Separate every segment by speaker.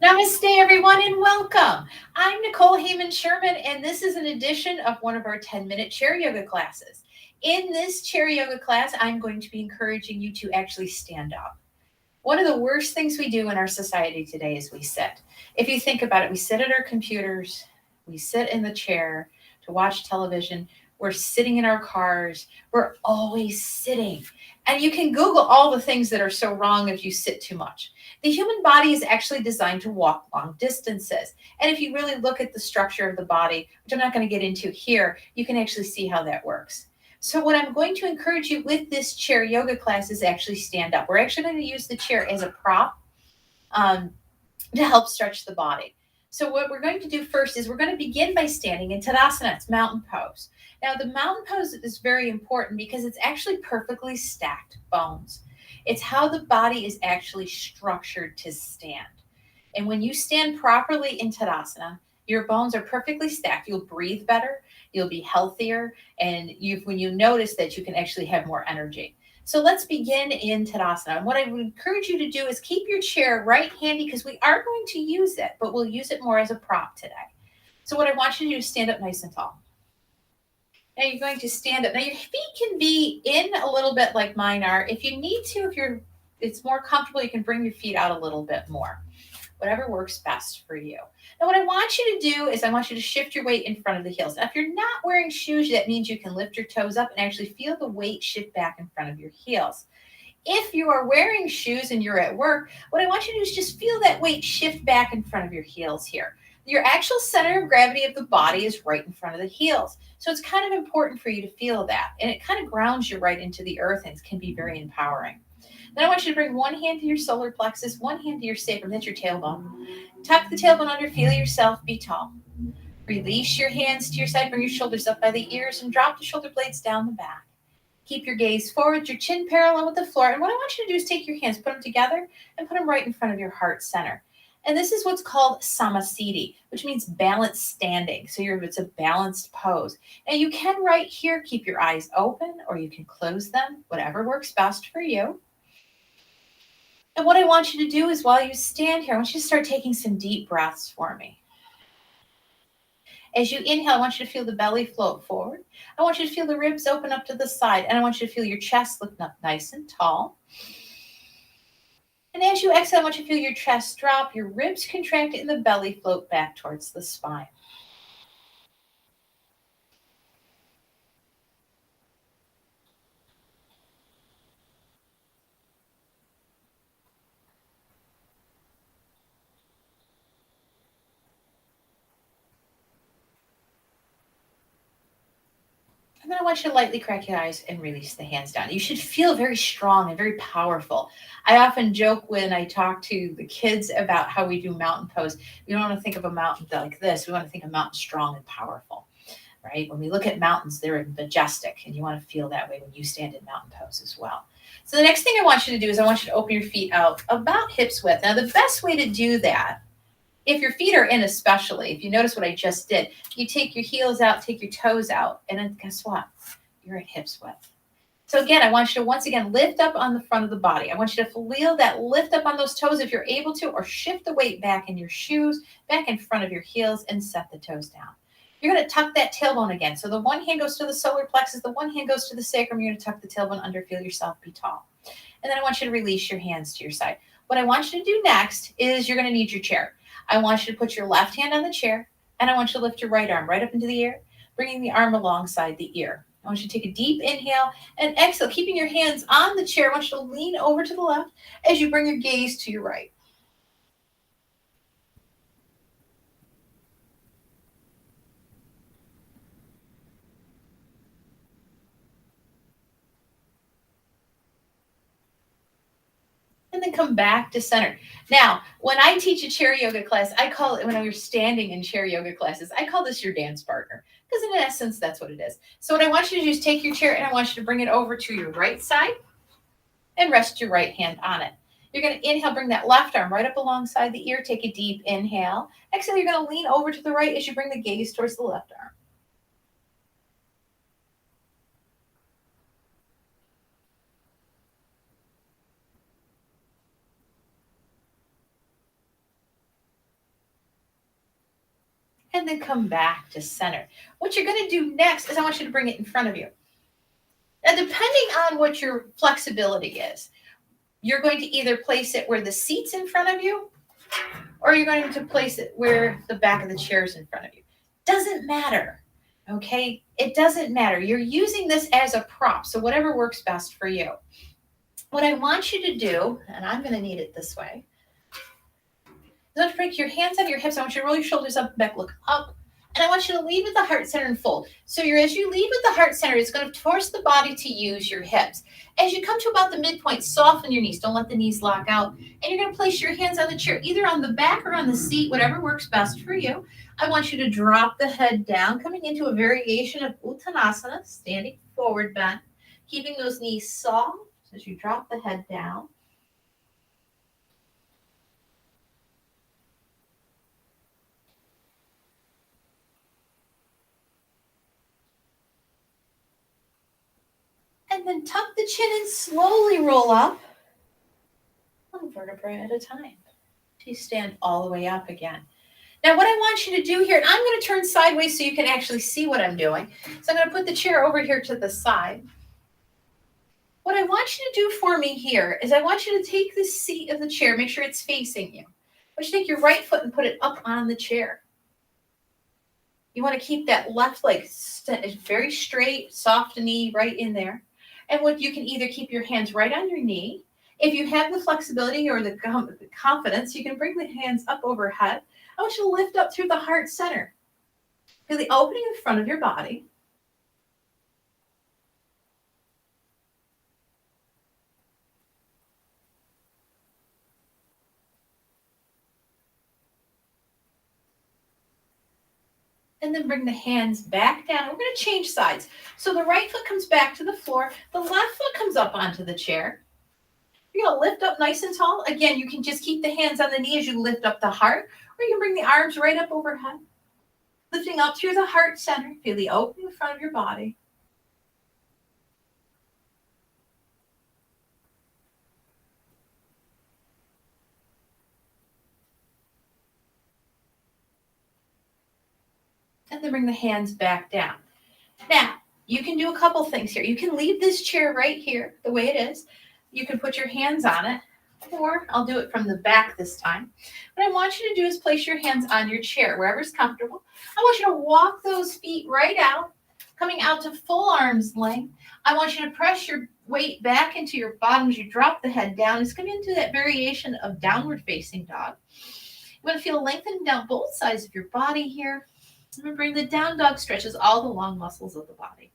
Speaker 1: Namaste, everyone, and welcome. I'm Nicole Hayman-Sherman, and this is an edition of one of our 10-minute chair yoga classes. In this chair yoga class, I'm going to be encouraging you to actually stand up. One of the worst things we do in our society today is we sit. If you think about it, we sit at our computers, we sit in the chair to watch television, we're sitting in our cars, we're always sitting. And you can Google all the things that are so wrong if you sit too much. The human body is actually designed to walk long distances. And if you really look at the structure of the body, which I'm not going to get into here, you can actually see how that works. So what I'm going to encourage you with this chair yoga class is actually stand up. We're actually going to use the chair as a prop um, to help stretch the body. So what we're going to do first is we're going to begin by standing in Tadasana. It's mountain pose. Now the mountain pose is very important because it's actually perfectly stacked bones. It's how the body is actually structured to stand. And when you stand properly in Tadasana, your bones are perfectly stacked. You'll breathe better, you'll be healthier, and when you notice that you can actually have more energy. So let's begin in Tadasana. And what I would encourage you to do is keep your chair right handy because we are going to use it, but we'll use it more as a prop today. So what I want you to do is stand up nice and tall. Now you're going to stand up. Now your feet can be in a little bit like mine are. If you need to, if you're it's more comfortable, you can bring your feet out a little bit more, whatever works best for you. Now, what I want you to do is I want you to shift your weight in front of the heels. Now, if you're not wearing shoes, that means you can lift your toes up and actually feel the weight shift back in front of your heels. If you are wearing shoes and you're at work, what I want you to do is just feel that weight shift back in front of your heels here. Your actual center of gravity of the body is right in front of the heels. So it's kind of important for you to feel that. And it kind of grounds you right into the earth and it can be very empowering. Then I want you to bring one hand to your solar plexus, one hand to your sacrum, that's your tailbone. Tuck the tailbone under, feel yourself, be tall. Release your hands to your side, bring your shoulders up by the ears, and drop the shoulder blades down the back. Keep your gaze forward, your chin parallel with the floor. And what I want you to do is take your hands, put them together, and put them right in front of your heart center. And this is what's called samasthiti, which means balanced standing. So it's a balanced pose. Now you can right here keep your eyes open or you can close them, whatever works best for you. And what I want you to do is while you stand here, I want you to start taking some deep breaths for me. As you inhale, I want you to feel the belly float forward. I want you to feel the ribs open up to the side. And I want you to feel your chest lifting up nice and tall. And as you exhale, I want you to feel your chest drop, your ribs contract, and the belly float back towards the spine. And then I want you to lightly crack your eyes and release the hands down. You should feel very strong and very powerful. I often joke when I talk to the kids about how we do mountain pose. We don't want to think of a mountain like this. We want to think of mountain strong and powerful, right? When we look at mountains, they're majestic, and you want to feel that way when you stand in mountain pose as well. So the next thing I want you to do is I want you to open your feet out about hips width. Now, the best way to do that, if your feet are in especially, if you notice what I just did, you take your heels out, take your toes out, and then guess what? You're at hips width. So again, I want you to once again lift up on the front of the body. I want you to feel that lift up on those toes if you're able to, or shift the weight back in your shoes, back in front of your heels, and set the toes down. You're going to tuck that tailbone again. So the one hand goes to the solar plexus, the one hand goes to the sacrum. You're going to tuck the tailbone under, feel yourself, be tall. And then I want you to release your hands to your side. What I want you to do next is you're going to need your chair. I want you to put your left hand on the chair, and I want you to lift your right arm right up into the air, bringing the arm alongside the ear. I want you to take a deep inhale and exhale, keeping your hands on the chair. I want you to lean over to the left as you bring your gaze to your right. And then come back to center. Now, when I teach a chair yoga class, I call it, when we're standing in chair yoga classes, I call this your dance partner because in essence, that's what it is. So what I want you to do is take your chair and I want you to bring it over to your right side and rest your right hand on it. You're going to inhale, bring that left arm right up alongside the ear. Take a deep inhale. Exhale, you're going to lean over to the right as you bring the gaze towards the left arm. and then come back to center. What you're going to do next is I want you to bring it in front of you. Now, depending on what your flexibility is, you're going to either place it where the seat's in front of you, or you're going to place it where the back of the chair is in front of you. Doesn't matter, okay? It doesn't matter. You're using this as a prop, so whatever works best for you. What I want you to do, and I'm going to need it this way, is I want you to break your hands on your hips. I want you to roll your shoulders up and back, look up. And I want you to lead with the heart center and fold. So as you lead with the heart center, it's going to force the body to use your hips. As you come to about the midpoint, soften your knees. Don't let the knees lock out. And you're going to place your hands on the chair, either on the back or on the seat, whatever works best for you. I want you to drop the head down, coming into a variation of Uttanasana, standing forward bend, keeping those knees soft as you drop the head down. And then tuck the chin and slowly roll up, one vertebra at a time. You stand all the way up again. Now what I want you to do here, and I'm going to turn sideways so you can actually see what I'm doing. So I'm going to put the chair over here to the side. What I want you to do for me here is I want you to take the seat of the chair, make sure it's facing you. I want you to take your right foot and put it up on the chair. You want to keep that left leg very straight, soft knee right in there. And what you can either keep your hands right on your knee. If you have the flexibility or the confidence, you can bring the hands up overhead. I want you to lift up through the heart center. Feel the opening in front of your body. And then bring the hands back down. We're going to change sides. So the right foot comes back to the floor. The left foot comes up onto the chair. You're going to lift up nice and tall. Again, you can just keep the hands on the knee as you lift up the heart, or you can bring the arms right up overhead. Lifting up through the heart center. Feel the opening in front of your body. And then bring the hands back down. Now, you can do a couple things here. You can leave this chair right here the way it is. You can put your hands on it, or I'll do it from the back this time. What I want you to do is place your hands on your chair, wherever's comfortable. I want you to walk those feet right out, coming out to full arm's length. I want you to press your weight back into your bottom as you drop the head down. It's coming into that variation of downward facing dog. You want to feel lengthened down both sides of your body here. Remembering the down dog stretches all the long muscles of the body.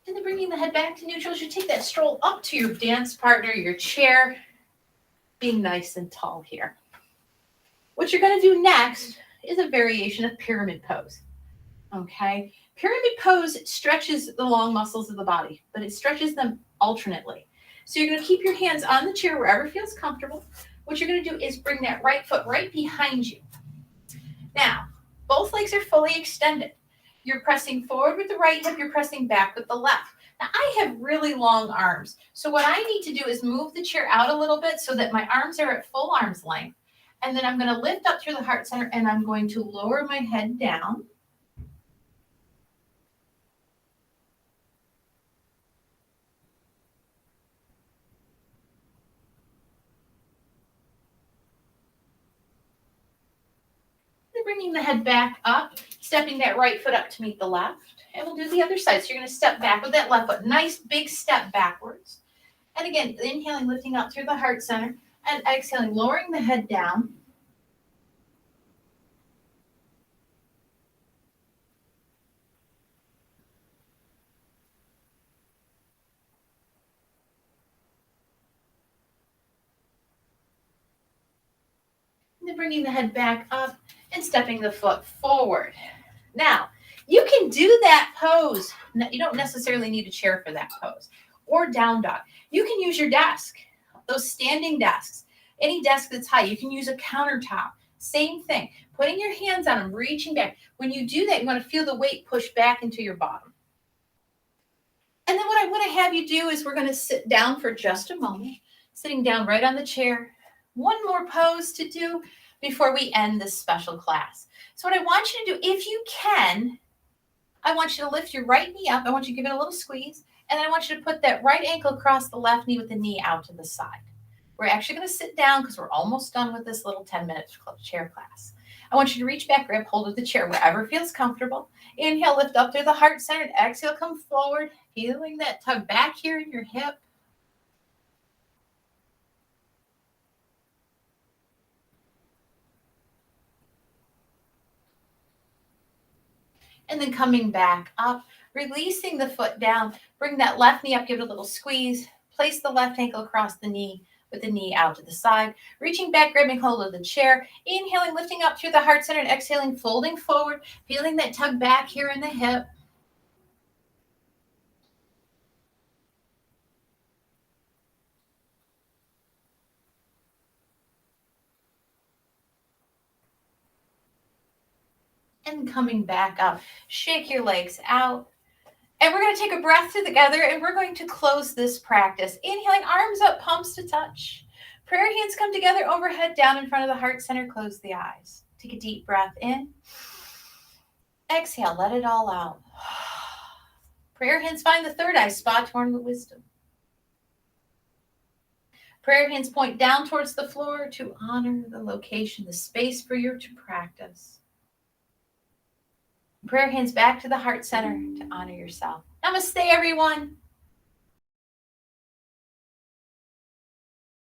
Speaker 1: And then bringing the head back to neutral as you take that stroll up to your dance partner, your chair, being nice and tall here. What you're going to do next is a variation of pyramid pose. Okay? Pyramid pose stretches the long muscles of the body, but it stretches them alternately. So you're going to keep your hands on the chair wherever feels comfortable. What you're going to do is bring that right foot right behind you. Now, both legs are fully extended. You're pressing forward with the right hip, you're pressing back with the left. Now, I have really long arms. So what I need to do is move the chair out a little bit so that my arms are at full arm's length. And then I'm going to lift up through the heart center and I'm going to lower my head down. Bringing the head back up, stepping that right foot up to meet the left. And we'll do the other side. So you're going to step back with that left foot. Nice big step backwards. And again, inhaling, lifting up through the heart center. And exhaling, lowering the head down. And then bringing the head back up and stepping the foot forward. Now, you can do that pose. You don't necessarily need a chair for that pose. Or down dog. You can use your desk, those standing desks, any desk that's high. You can use a countertop. Same thing. Putting your hands on them, reaching back. When you do that, you want to feel the weight push back into your bottom. And then what I want to have you do is we're going to sit down for just a moment, sitting down right on the chair. One more pose to do before we end this special class. So what I want you to do, if you can, I want you to lift your right knee up. I want you to give it a little squeeze. And then I want you to put that right ankle across the left knee with the knee out to the side. We're actually going to sit down because we're almost done with this little 10-minute chair class. I want you to reach back, grab hold of the chair wherever feels comfortable. Inhale, lift up through the heart center. And exhale, come forward, feeling that tug back here in your hip. And then coming back up, releasing the foot down. Bring that left knee up, give it a little squeeze. Place the left ankle across the knee with the knee out to the side. Reaching back, grabbing hold of the chair. Inhaling, lifting up through the heart center, and exhaling, folding forward. Feeling that tug back here in the hip. And coming back up. Shake your legs out. And we're going to take a breath together, and we're going to close this practice. Inhaling, arms up, palms to touch. Prayer hands come together overhead, down in front of the heart center. Close the eyes. Take a deep breath in. Exhale, let it all out. Prayer hands find the third eye spot to ornament wisdom. Prayer hands point down towards the floor to honor the location, the space for you to practice. Prayer hands back to the heart center to honor yourself. Namaste, everyone.